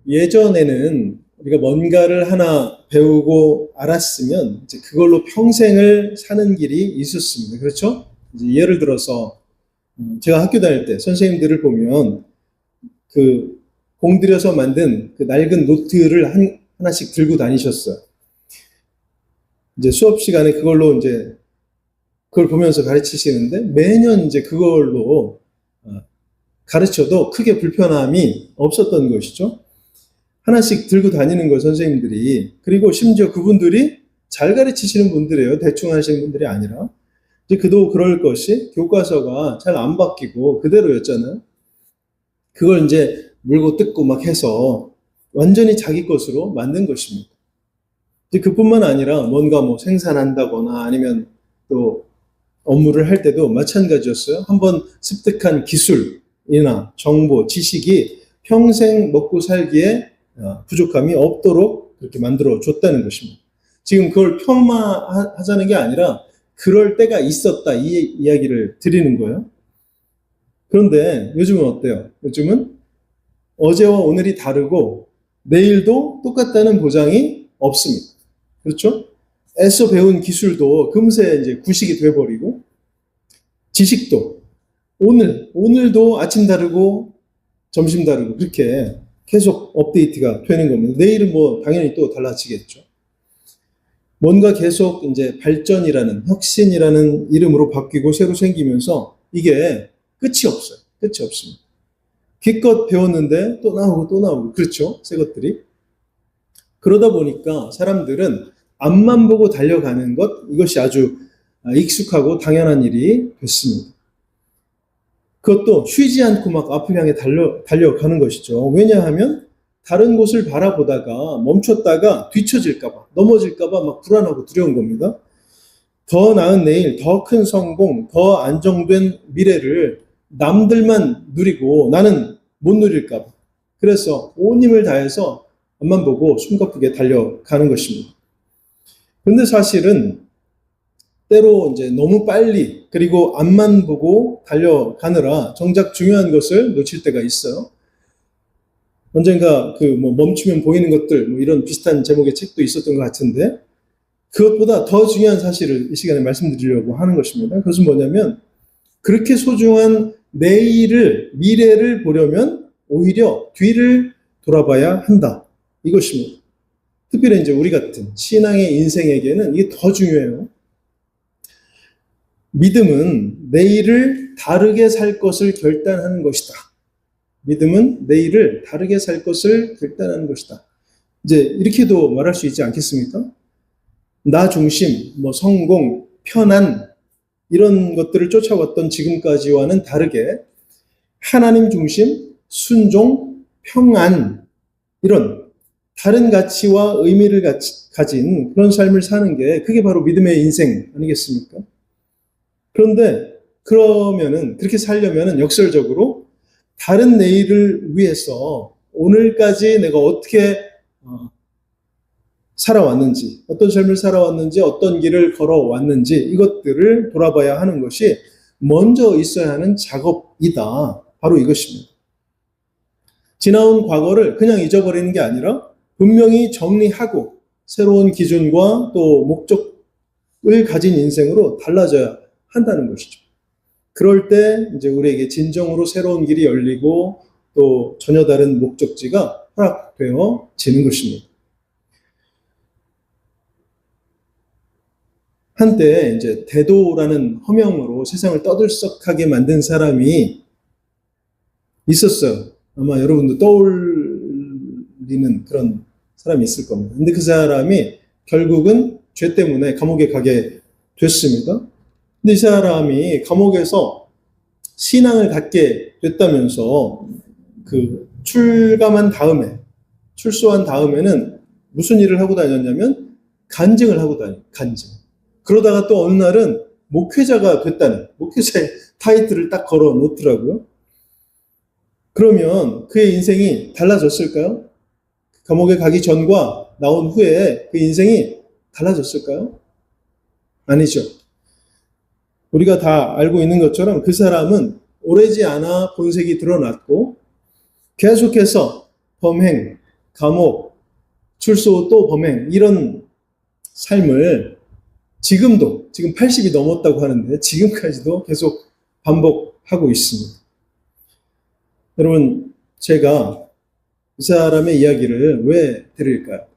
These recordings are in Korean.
예전에는 우리가 뭔가를 하나 배우고 알았으면 이제 그걸로 평생을 사는 길이 있었습니다. 그렇죠? 이제 예를 들어서 제가 학교 다닐 때 선생님들을 보면 그 공들여서 만든 그 낡은 노트를 하나씩 들고 다니셨어요. 이제 수업 시간에 그걸로 이제 그걸 보면서 가르치시는데 매년 이제 그걸로 가르쳐도 크게 불편함이 없었던 것이죠. 하나씩 들고 다니는 거 선생님들이. 그리고 심지어 그분들이 잘 가르치시는 분들이에요. 대충 하시는 분들이 아니라. 이제 그도 그럴 것이 교과서가 잘 안 바뀌고 그대로였잖아요. 그걸 이제 물고 뜯고 막 해서 완전히 자기 것으로 만든 것입니다. 이제 그뿐만 아니라 뭔가 뭐 생산한다거나 아니면 또 업무를 할 때도 마찬가지였어요. 한번 습득한 기술이나 정보, 지식이 평생 먹고 살기에 부족함이 없도록 그렇게 만들어 줬다는 것입니다. 지금 그걸 폄하하자는 게 아니라 그럴 때가 있었다 이 이야기를 드리는 거예요. 그런데 요즘은 어때요? 요즘은 어제와 오늘이 다르고 내일도 똑같다는 보장이 없습니다. 그렇죠? 애써 배운 기술도 금세 이제 구식이 돼버리고 지식도 오늘도 아침 다르고 점심 다르고 그렇게 계속 업데이트가 되는 겁니다. 내일은 뭐 당연히 또 달라지겠죠. 뭔가 계속 이제 발전이라는 혁신이라는 이름으로 바뀌고 새로 생기면서 이게 끝이 없어요. 끝이 없습니다. 기껏 배웠는데 또 나오고 그렇죠. 새 것들이. 그러다 보니까 사람들은 앞만 보고 달려가는 것 이것이 아주 익숙하고 당연한 일이 됐습니다. 그것도 쉬지 않고 막 앞을 향해 달려가는 것이죠. 왜냐하면 다른 곳을 바라보다가 멈췄다가 뒤처질까봐 넘어질까봐 막 불안하고 두려운 겁니다. 더 나은 내일, 더 큰 성공, 더 안정된 미래를 남들만 누리고 나는 못 누릴까봐. 그래서 온 힘을 다해서 앞만 보고 숨가쁘게 달려가는 것입니다. 그런데 사실은 때로 이제 너무 빨리 그리고 앞만 보고 달려가느라 정작 중요한 것을 놓칠 때가 있어요. 언젠가 그 뭐 멈추면 보이는 것들 뭐 이런 비슷한 제목의 책도 있었던 것 같은데 그것보다 더 중요한 사실을 이 시간에 말씀드리려고 하는 것입니다. 그것은 뭐냐면 그렇게 소중한 미래를 보려면 오히려 뒤를 돌아봐야 한다. 이것입니다. 특별히 이제 우리 같은 신앙의 인생에게는 이게 더 중요해요. 믿음은 내일을 다르게 살 것을 결단하는 것이다. 믿음은 내일을 다르게 살 것을 결단하는 것이다. 이제 이렇게도 말할 수 있지 않겠습니까? 나 중심, 뭐 성공, 편안 이런 것들을 쫓아왔던 지금까지와는 다르게 하나님 중심, 순종, 평안 이런 다른 가치와 의미를 가진 그런 삶을 사는 게 그게 바로 믿음의 인생 아니겠습니까? 그런데 그렇게 살려면은 역설적으로 다른 내일을 위해서 오늘까지 내가 어떻게 살아왔는지, 어떤 삶을 살아왔는지, 어떤 길을 걸어왔는지 이것들을 돌아봐야 하는 것이 먼저 있어야 하는 작업이다. 바로 이것입니다. 지나온 과거를 그냥 잊어버리는 게 아니라 분명히 정리하고 새로운 기준과 또 목적을 가진 인생으로 달라져야 한다는 것이죠. 그럴 때 이제 우리에게 진정으로 새로운 길이 열리고 또 전혀 다른 목적지가 허락되어지는 것입니다. 한때 이제 대도라는 허명으로 세상을 떠들썩하게 만든 사람이 있었어요. 아마 여러분도 떠올리는 그런 사람이 있을 겁니다. 근데 그 사람이 결국은 죄 때문에 감옥에 가게 됐습니다. 근데 이 사람이 감옥에서 신앙을 갖게 됐다면서 그 출소한 다음에는 무슨 일을 하고 다녔냐면 간증을 하고 간증. 그러다가 또 어느 날은 목회자가 됐다는 목회자의 타이틀을 딱 걸어 놓더라고요. 그러면 그의 인생이 달라졌을까요? 감옥에 가기 전과 나온 후에 그 인생이 달라졌을까요? 아니죠. 우리가 다 알고 있는 것처럼 그 사람은 오래지 않아 본색이 드러났고 계속해서 범행, 감옥, 출소 또 범행, 이런 삶을 지금 80이 넘었다고 하는데 지금까지도 계속 반복하고 있습니다. 여러분, 제가 이 사람의 이야기를 왜 드릴까요?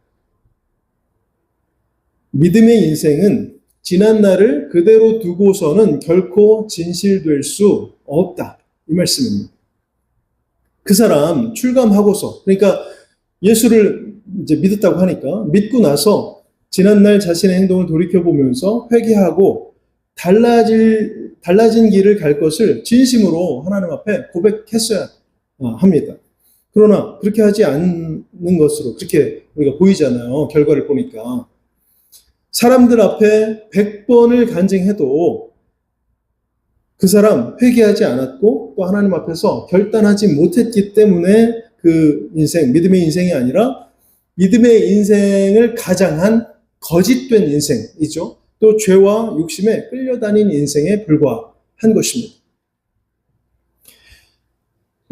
믿음의 인생은 지난 날을 그대로 두고서는 결코 진실될 수 없다. 이 말씀입니다. 그 사람 출감하고서, 그러니까 예수를 이제 믿었다고 하니까 믿고 나서 지난날 자신의 행동을 돌이켜보면서 회개하고 달라진 길을 갈 것을 진심으로 하나님 앞에 고백했어야 합니다. 그러나 그렇게 하지 않는 것으로 그렇게 우리가 보이잖아요. 결과를 보니까. 사람들 앞에 100번을 간증해도 그 사람 회개하지 않았고 또 하나님 앞에서 결단하지 못했기 때문에 그 인생, 믿음의 인생이 아니라 믿음의 인생을 가장한 거짓된 인생이죠. 또 죄와 욕심에 끌려다닌 인생에 불과한 것입니다.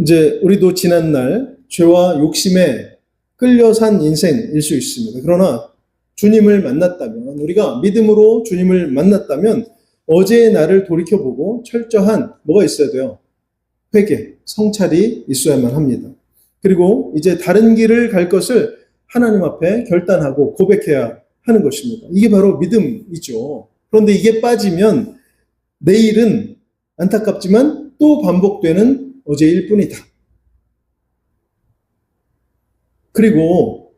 이제 우리도 지난날 죄와 욕심에 끌려 산 인생일 수 있습니다. 그러나 주님을 만났다면, 우리가 믿음으로 주님을 만났다면 어제의 나를 돌이켜보고 철저한 뭐가 있어야 돼요? 회개, 성찰이 있어야만 합니다. 그리고 이제 다른 길을 갈 것을 하나님 앞에 결단하고 고백해야 하는 것입니다. 이게 바로 믿음이죠. 그런데 이게 빠지면 내일은 안타깝지만 또 반복되는 어제일 뿐이다. 그리고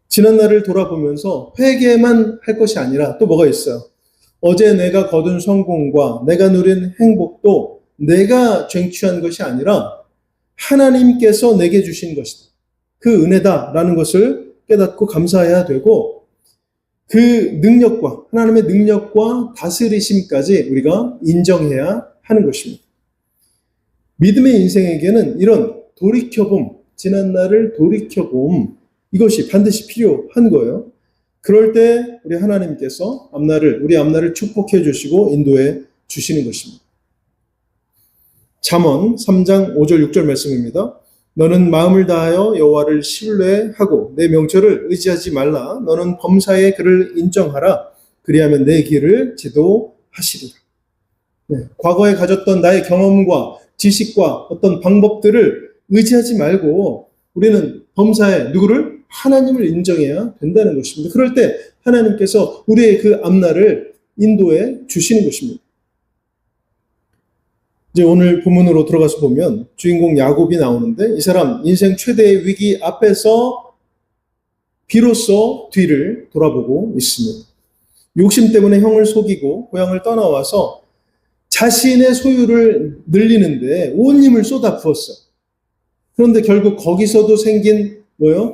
지난 날을 돌아보면서 회개만 할 것이 아니라 또 뭐가 있어요? 어제 내가 거둔 성공과 내가 누린 행복도 내가 쟁취한 것이 아니라 하나님께서 내게 주신 것이다. 그 은혜다라는 것을 깨닫고 감사해야 되고 그 능력과 하나님의 능력과 다스리심까지 우리가 인정해야 하는 것입니다. 믿음의 인생에게는 이런 돌이켜봄, 지난 날을 돌이켜봄, 이것이 반드시 필요한 거예요. 그럴 때 우리 하나님께서 우리 앞날을 축복해 주시고 인도해 주시는 것입니다. 잠언 3장 5절 6절 말씀입니다. 너는 마음을 다하여 여호와를 신뢰하고 내 명철을 의지하지 말라. 너는 범사의 그를 인정하라. 그리하면 내 길을 지도하시리라. 네, 과거에 가졌던 나의 경험과 지식과 어떤 방법들을 의지하지 말고 우리는 범사에 누구를? 하나님을 인정해야 된다는 것입니다. 그럴 때 하나님께서 우리의 그 앞날을 인도해 주시는 것입니다. 이제 오늘 본문으로 들어가서 보면 주인공 야곱이 나오는데 이 사람 인생 최대의 위기 앞에서 비로소 뒤를 돌아보고 있습니다. 욕심 때문에 형을 속이고 고향을 떠나와서 자신의 소유를 늘리는데 온 힘을 쏟아 부었어요. 그런데 결국 거기서도 생긴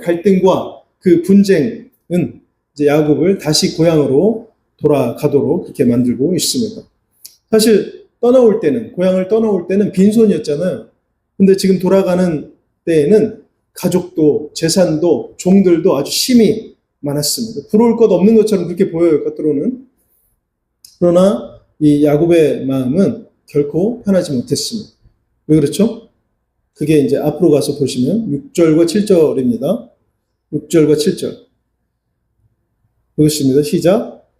갈등과 그 분쟁은 이제 야곱을 다시 고향으로 돌아가도록 그렇게 만들고 있습니다. 사실 고향을 떠나올 때는 빈손이었잖아요. 근데 지금 돌아가는 때에는 가족도 재산도 종들도 아주 힘이 많았습니다. 부러울 것 없는 것처럼 그렇게 보여요, 겉으로는. 그러나 이 야곱의 마음은 결코 편하지 못했습니다. 왜 그렇죠? 그게 이제 앞으로 가서 보시면 6절과 7절입니다. 6절과 7절. 보겠습니다. 시작.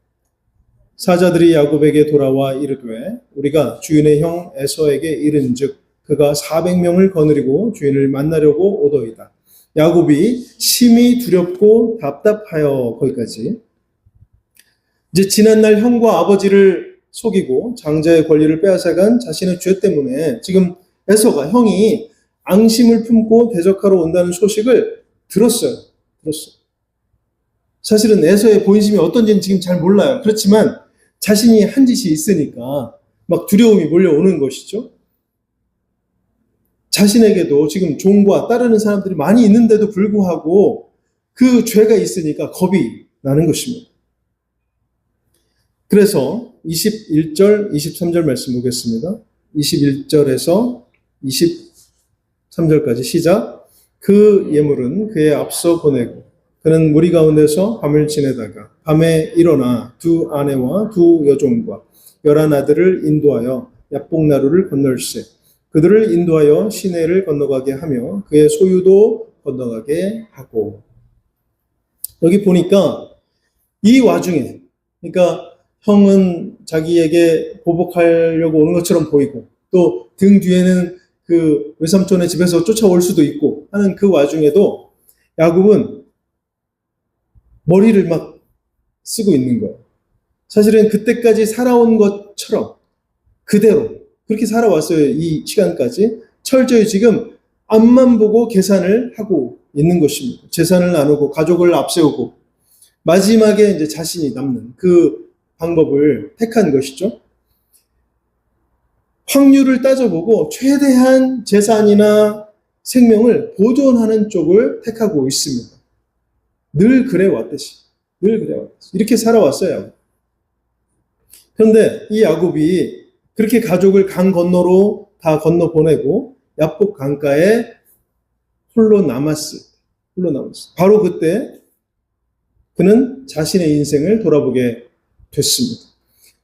사자들이 야곱에게 돌아와 이르되 우리가 주인의 형 에서에게 이른즉 그가 400명을 거느리고 주인을 만나려고 오더이다. 야곱이 심히 두렵고 답답하여 거기까지. 이제 지난날 형과 아버지를 속이고 장자의 권리를 빼앗아간 자신의 죄 때문에 지금 에서가 형이 앙심을 품고 대적하러 온다는 소식을 들었어요. 사실은 에서의 본심이 어떤지는 지금 잘 몰라요. 그렇지만 자신이 한 짓이 있으니까 막 두려움이 몰려오는 것이죠. 자신에게도 지금 종과 따르는 사람들이 많이 있는데도 불구하고 그 죄가 있으니까 겁이 나는 것입니다. 그래서 21절, 23절 말씀 보겠습니다. 21절에서 23절까지 시작. 그 예물은 그의 앞서 보내고 그는 무리 가운데서 밤을 지내다가 밤에 일어나 두 아내와 두 여종과 11 아들을 인도하여 야복나루를 건널세. 그들을 인도하여 시내를 건너가게 하며 그의 소유도 건너가게 하고. 여기 보니까 이 와중에, 그러니까 형은 자기에게 보복하려고 오는 것처럼 보이고 또 등 뒤에는 그 외삼촌의 집에서 쫓아올 수도 있고 하는 그 와중에도 야곱은 머리를 막 쓰고 있는 거예요. 사실은 그때까지 살아온 것처럼 그대로 그렇게 살아왔어요. 이 시간까지 철저히 지금 앞만 보고 계산을 하고 있는 것입니다. 재산을 나누고 가족을 앞세우고 마지막에 이제 자신이 남는 그 방법을 택한 것이죠. 확률을 따져보고 최대한 재산이나 생명을 보존하는 쪽을 택하고 있습니다. 늘 그래왔듯이. 이렇게 살아왔어요. 그런데 이 야곱이 그렇게 가족을 강 건너로 다 건너보내고 야복 강가에 홀로 남았을 때, 바로 그때 그는 자신의 인생을 돌아보게 됐습니다.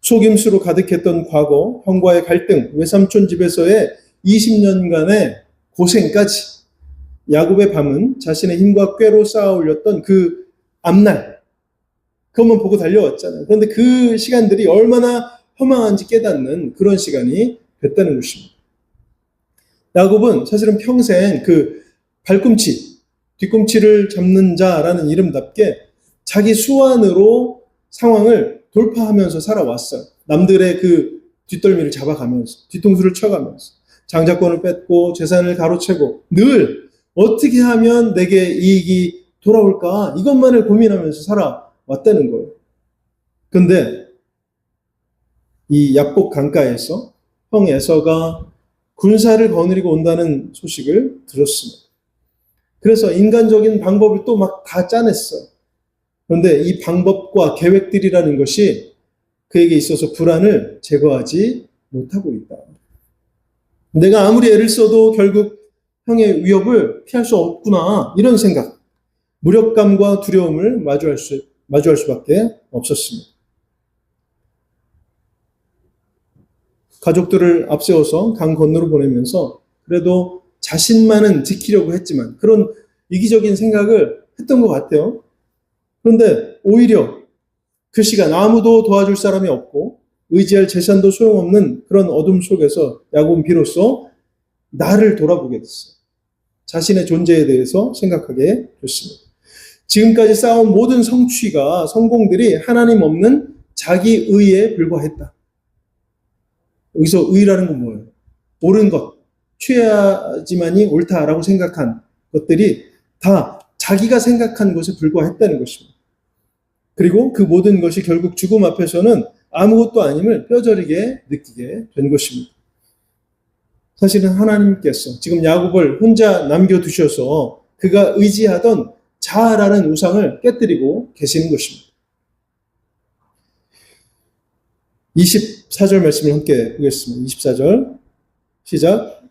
속임수로 가득했던 과거, 형과의 갈등, 외삼촌 집에서의 20년간의 고생까지 야곱의 밤은 자신의 힘과 꾀로 쌓아 올렸던 그 앞날, 그것만 보고 달려왔잖아요. 그런데 그 시간들이 얼마나 허망한지 깨닫는 그런 시간이 됐다는 것입니다. 야곱은 사실은 평생 그 발꿈치, 뒤꿈치를 잡는 자라는 이름답게 자기 수완으로 상황을 돌파하면서 살아왔어요. 남들의 그 뒷덜미를 잡아가면서, 뒤통수를 쳐가면서, 장자권을 뺏고 재산을 가로채고 늘 어떻게 하면 내게 이익이 돌아올까 이것만을 고민하면서 살아왔다는 거예요. 그런데 이 야복 강가에서 형 에서가 군사를 거느리고 온다는 소식을 들었습니다. 그래서 인간적인 방법을 또 막 다 짜냈어요. 그런데 이 방법과 계획들이라는 것이 그에게 있어서 불안을 제거하지 못하고 있다. 내가 아무리 애를 써도 결국 형의 위협을 피할 수 없구나 이런 생각, 무력감과 두려움을 마주할 수밖에 없었습니다. 가족들을 앞세워서 강 건너로 보내면서 그래도 자신만은 지키려고 했지만 그런 이기적인 생각을 했던 것 같아요. 그런데 오히려 그 시간 아무도 도와줄 사람이 없고 의지할 재산도 소용없는 그런 어둠 속에서 야곱은 비로소 나를 돌아보게 됐어요. 자신의 존재에 대해서 생각하게 됐습니다. 지금까지 쌓아온 모든 성공들이 하나님 없는 자기 의에 불과했다. 여기서 의라는 건 뭐예요? 옳은 것, 취해야지만이 옳다라고 생각한 것들이 다 자기가 생각한 것에 불과했다는 것입니다. 그리고 그 모든 것이 결국 죽음 앞에서는 아무것도 아님을 뼈저리게 느끼게 된 것입니다. 사실은 하나님께서 지금 야곱을 혼자 남겨두셔서 그가 의지하던 자아라는 우상을 깨뜨리고 계시는 것입니다. 24절 말씀을 함께 보겠습니다. 24절 시작.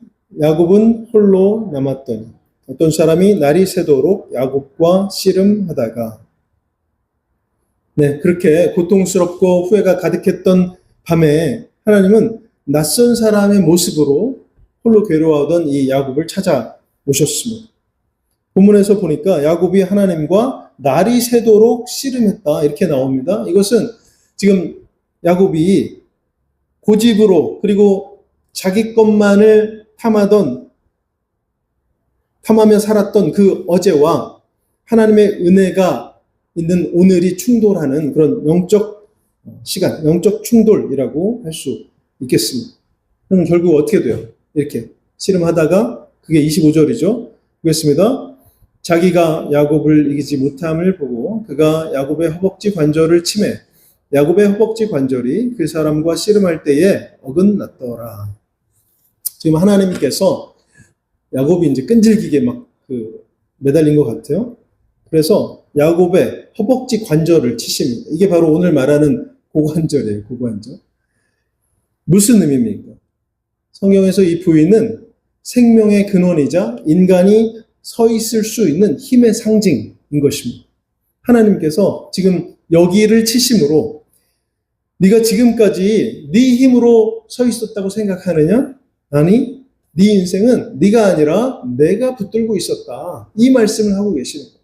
야곱은 홀로 남았더니 어떤 사람이 날이 새도록 야곱과 씨름하다가 그렇게 고통스럽고 후회가 가득했던 밤에 하나님은 낯선 사람의 모습으로 홀로 괴로워하던 이 야곱을 찾아오셨습니다. 본문에서 보니까 야곱이 하나님과 날이 새도록 씨름했다 이렇게 나옵니다. 이것은 지금 야곱이 고집으로 그리고 자기 것만을 탐하며 살았던 그 어제와 하나님의 은혜가 있는 오늘이 충돌하는 그런 영적 시간, 영적 충돌이라고 할 수 있겠습니다. 그럼 결국 어떻게 돼요? 이렇게 씨름하다가 그게 25절이죠. 보겠습니다. 자기가 야곱을 이기지 못함을 보고 그가 야곱의 허벅지 관절을 치매 야곱의 허벅지 관절이 그 사람과 씨름할 때에 어긋났더라. 지금 하나님께서 야곱이 이제 끈질기게 막 매달린 것 같아요. 그래서 야곱의 허벅지 관절을 치십니다. 이게 바로 오늘 말하는 고관절이에요. 고관절. 무슨 의미입니까? 성경에서 이 부위는 생명의 근원이자 인간이 서 있을 수 있는 힘의 상징인 것입니다. 하나님께서 지금 여기를 치심으로 네가 지금까지 네 힘으로 서 있었다고 생각하느냐? 아니, 네 인생은 네가 아니라 내가 붙들고 있었다. 이 말씀을 하고 계시는 거예요.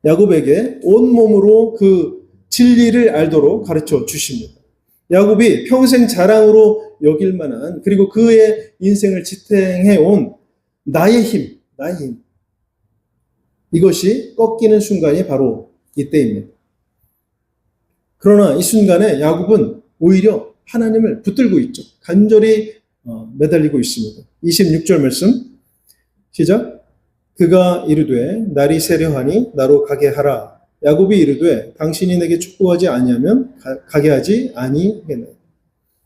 야곱에게 온몸으로 그 진리를 알도록 가르쳐 주십니다. 야곱이 평생 자랑으로 여길 만한, 그리고 그의 인생을 지탱해온 나의 힘, 나의 힘. 이것이 꺾이는 순간이 바로 이때입니다. 그러나 이 순간에 야곱은 오히려 하나님을 붙들고 있죠. 간절히 매달리고 있습니다. 26절 말씀 시작. 그가 이르되 날이 세려하니 나로 가게 하라. 야곱이 이르되 당신이 내게 축복하지 아니하면 가게 하지 아니하겠네.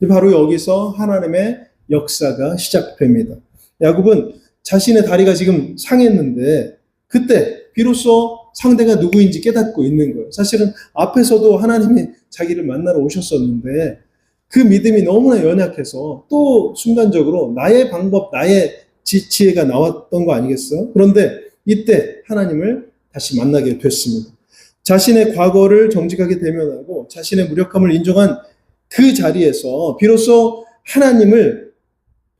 바로 여기서 하나님의 역사가 시작됩니다. 야곱은 자신의 다리가 지금 상했는데 그때 비로소 상대가 누구인지 깨닫고 있는 거예요. 사실은 앞에서도 하나님이 자기를 만나러 오셨었는데 그 믿음이 너무나 연약해서 또 순간적으로 나의 방법, 나의 지혜가 나왔던 거 아니겠어요? 그런데 이때 하나님을 다시 만나게 됐습니다. 자신의 과거를 정직하게 대면하고 자신의 무력함을 인정한 그 자리에서 비로소 하나님을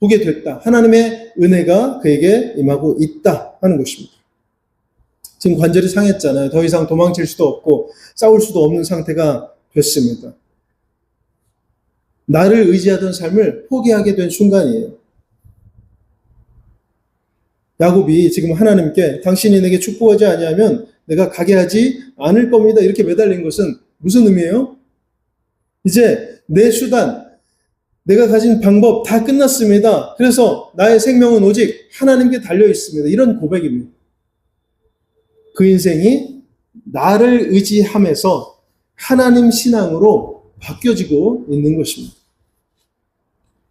보게 됐다. 하나님의 은혜가 그에게 임하고 있다 하는 것입니다. 지금 관절이 상했잖아요. 더 이상 도망칠 수도 없고 싸울 수도 없는 상태가 됐습니다. 나를 의지하던 삶을 포기하게 된 순간이에요. 야곱이 지금 하나님께 당신이 내게 축복하지 아니하면 내가 가게 하지 않을 겁니다. 이렇게 매달린 것은 무슨 의미예요? 이제 내 수단, 내가 가진 방법 다 끝났습니다. 그래서 나의 생명은 오직 하나님께 달려 있습니다. 이런 고백입니다. 그 인생이 나를 의지하면서 하나님 신앙으로 바뀌어지고 있는 것입니다.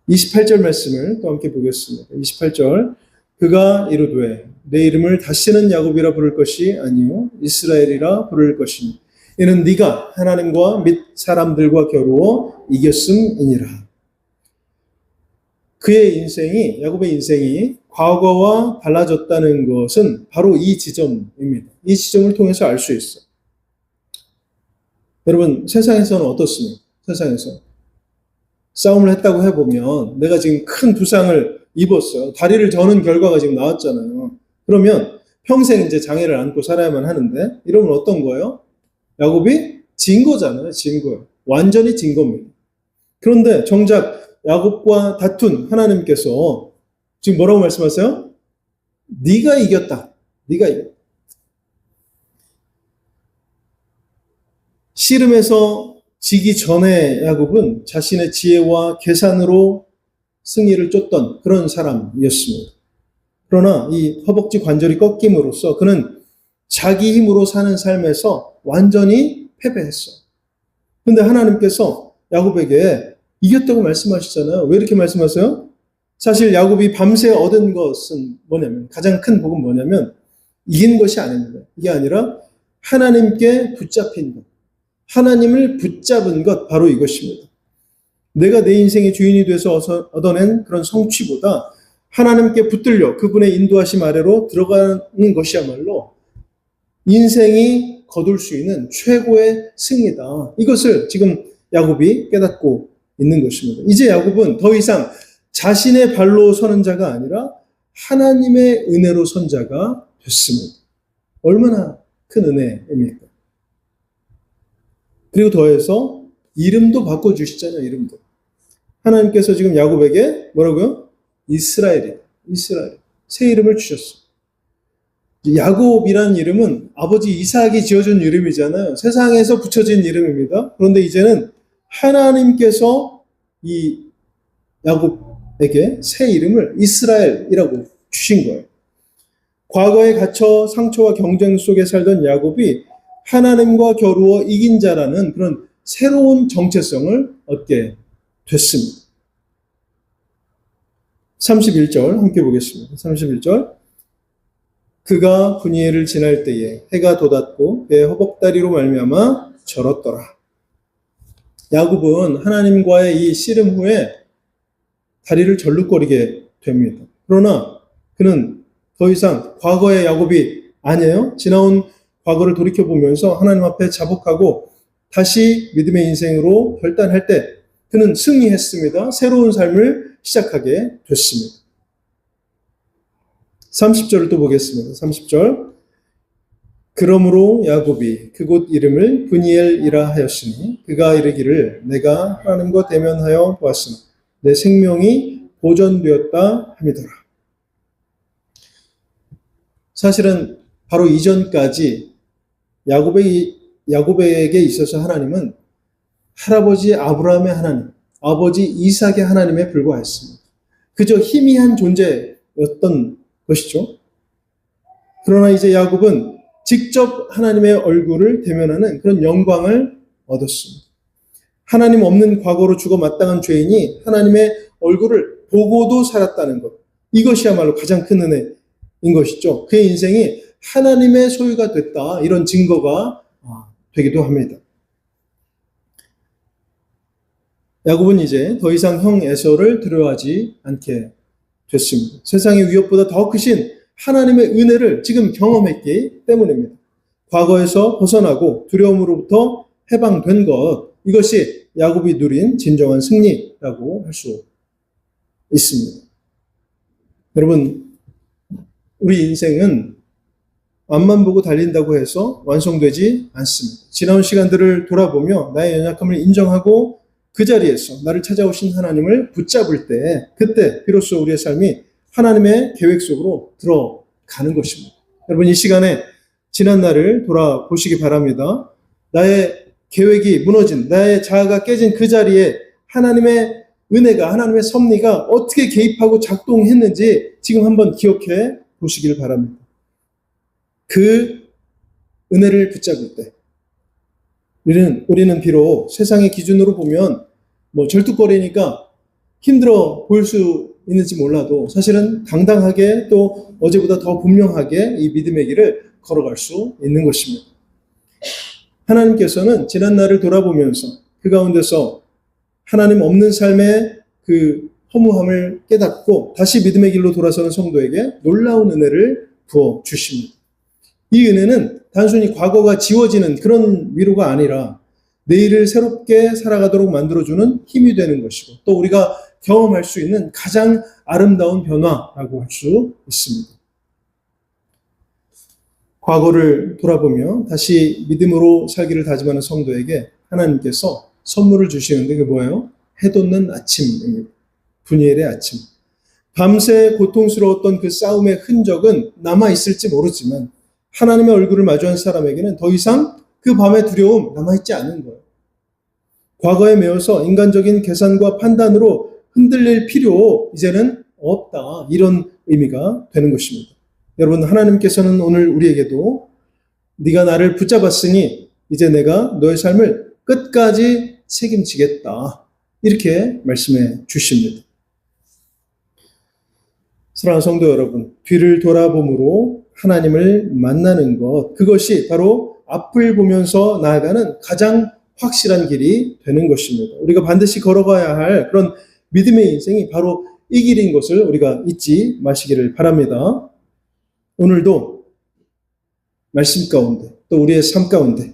28절 말씀을 또 함께 보겠습니다. 28절. 그가 이르되 내 이름을 다시는 야곱이라 부를 것이 아니요 이스라엘이라 부를 것이니 이는 네가 하나님과 및 사람들과 겨루어 이겼음이니라. 그의 인생이, 야곱의 인생이 과거와 달라졌다는 것은 바로 이 지점입니다. 이 지점을 통해서 알 수 있어요. 여러분, 세상에서는 어떻습니까? 세상에서 싸움을 했다고 해보면 내가 지금 큰 부상을 입었어요. 다리를 저는 결과가 지금 나왔잖아요. 그러면 평생 이제 장애를 안고 살아야만 하는데 이러면 어떤 거예요? 야곱이 진 거잖아요. 진 거예요. 완전히 진 겁니다. 그런데 정작 야곱과 다툰 하나님께서 지금 뭐라고 말씀하세요? 네가 이겼다. 네가 이겼다. 씨름에서 지기 전에 야곱은 자신의 지혜와 계산으로 승리를 쫓던 그런 사람이었습니다. 그러나 이 허벅지 관절이 꺾임으로써 그는 자기 힘으로 사는 삶에서 완전히 패배했어요. 그런데 하나님께서 야곱에게 이겼다고 말씀하시잖아요. 왜 이렇게 말씀하세요? 사실 야곱이 밤새 얻은 것은 뭐냐면, 가장 큰 복은 뭐냐면 이긴 것이 아닙니다. 이게 아니라 하나님께 붙잡힌 것, 하나님을 붙잡은 것, 바로 이것입니다. 내가 내 인생의 주인이 돼서 얻어낸 그런 성취보다 하나님께 붙들려 그분의 인도하심 아래로 들어가는 것이야말로 인생이 거둘 수 있는 최고의 승리다. 이것을 지금 야곱이 깨닫고 있는 것입니다. 이제 야곱은 더 이상 자신의 발로 서는 자가 아니라 하나님의 은혜로 선 자가 됐습니다. 얼마나 큰 은혜입니까? 그리고 더해서 이름도 바꿔주시잖아요. 이름도. 하나님께서 지금 야곱에게 뭐라고요? 이스라엘. 새 이름을 주셨어요. 야곱이라는 이름은 아버지 이삭이 지어준 이름이잖아요. 세상에서 붙여진 이름입니다. 그런데 이제는 하나님께서 이 야곱에게 새 이름을 이스라엘이라고 주신 거예요. 과거에 갇혀 상처와 경쟁 속에 살던 야곱이 하나님과 겨루어 이긴 자라는 그런 새로운 정체성을 얻게 됐습니다. 31절 함께 보겠습니다. 31절. 그가 분이엘을 지날 때에 해가 돋았고 그의 허벅다리로 말미암아 절었더라. 야곱은 하나님과의 이 씨름 후에 다리를 절룩거리게 됩니다. 그러나 그는 더 이상 과거의 야곱이 아니에요. 지나온 과거를 돌이켜보면서 하나님 앞에 자복하고 다시 믿음의 인생으로 결단할 때 그는 승리했습니다. 새로운 삶을 시작하게 됐습니다. 30절을 또 보겠습니다. 30절. 그러므로 야곱이 그곳 이름을 브니엘이라 하였으니 그가 이르기를 내가 하나님과 대면하여 보았으나 내 생명이 보존되었다 함이더라. 사실은 바로 이전까지 야곱에게 있어서 하나님은 할아버지 아브라함의 하나님, 아버지 이삭의 하나님에 불과했습니다. 그저 희미한 존재였던 것이죠. 그러나 이제 야곱은 직접 하나님의 얼굴을 대면하는 그런 영광을 얻었습니다. 하나님 없는 과거로 죽어 마땅한 죄인이 하나님의 얼굴을 보고도 살았다는 것. 이것이야말로 가장 큰 은혜인 것이죠. 그의 인생이 하나님의 소유가 됐다. 이런 증거가 되기도 합니다. 야곱은 이제 더 이상 형 에서를 두려워하지 않게 됐습니다. 세상의 위협보다 더 크신 하나님의 은혜를 지금 경험했기 때문입니다. 과거에서 벗어나고 두려움으로부터 해방된 것, 이것이 야곱이 누린 진정한 승리라고 할 수 있습니다. 여러분, 우리 인생은 앞만 보고 달린다고 해서 완성되지 않습니다. 지나온 시간들을 돌아보며 나의 연약함을 인정하고 그 자리에서 나를 찾아오신 하나님을 붙잡을 때, 그때 비로소 우리의 삶이 하나님의 계획 속으로 들어가는 것입니다. 여러분, 이 시간에 지난 날을 돌아보시기 바랍니다. 나의 계획이 무너진, 나의 자아가 깨진 그 자리에 하나님의 은혜가, 하나님의 섭리가 어떻게 개입하고 작동했는지 지금 한번 기억해 보시길 바랍니다. 그 은혜를 붙잡을 때 우리는 비록 세상의 기준으로 보면 절뚝거리니까 힘들어 보일 수 있는지 몰라도 사실은 당당하게 또 어제보다 더 분명하게 이 믿음의 길을 걸어갈 수 있는 것입니다. 하나님께서는 지난 날을 돌아보면서 그 가운데서 하나님 없는 삶의 그 허무함을 깨닫고 다시 믿음의 길로 돌아서는 성도에게 놀라운 은혜를 부어 주십니다. 이 은혜는 단순히 과거가 지워지는 그런 위로가 아니라 내일을 새롭게 살아가도록 만들어주는 힘이 되는 것이고 또 우리가 경험할 수 있는 가장 아름다운 변화라고 할 수 있습니다. 과거를 돌아보며 다시 믿음으로 살기를 다짐하는 성도에게 하나님께서 선물을 주시는데 그게 뭐예요? 해돋는 아침입니다. 브니엘의 아침. 밤새 고통스러웠던 그 싸움의 흔적은 남아있을지 모르지만 하나님의 얼굴을 마주한 사람에게는 더 이상 그 밤의 두려움 남아있지 않은 거예요. 과거에 매여서 인간적인 계산과 판단으로 흔들릴 필요 이제는 없다. 이런 의미가 되는 것입니다. 여러분, 하나님께서는 오늘 우리에게도 네가 나를 붙잡았으니 이제 내가 너의 삶을 끝까지 책임지겠다. 이렇게 말씀해 주십니다. 사랑하는 성도 여러분, 뒤를 돌아봄으로 하나님을 만나는 것, 그것이 바로 앞을 보면서 나아가는 가장 확실한 길이 되는 것입니다. 우리가 반드시 걸어가야 할 그런 믿음의 인생이 바로 이 길인 것을 우리가 잊지 마시기를 바랍니다. 오늘도 말씀 가운데 또 우리의 삶 가운데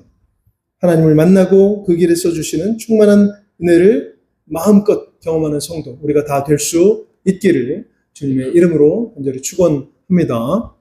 하나님을 만나고 그 길에 써주시는 충만한 은혜를 마음껏 경험하는 성도 우리가 다 될 수 있기를 주님의 이름으로 간절히 축원합니다.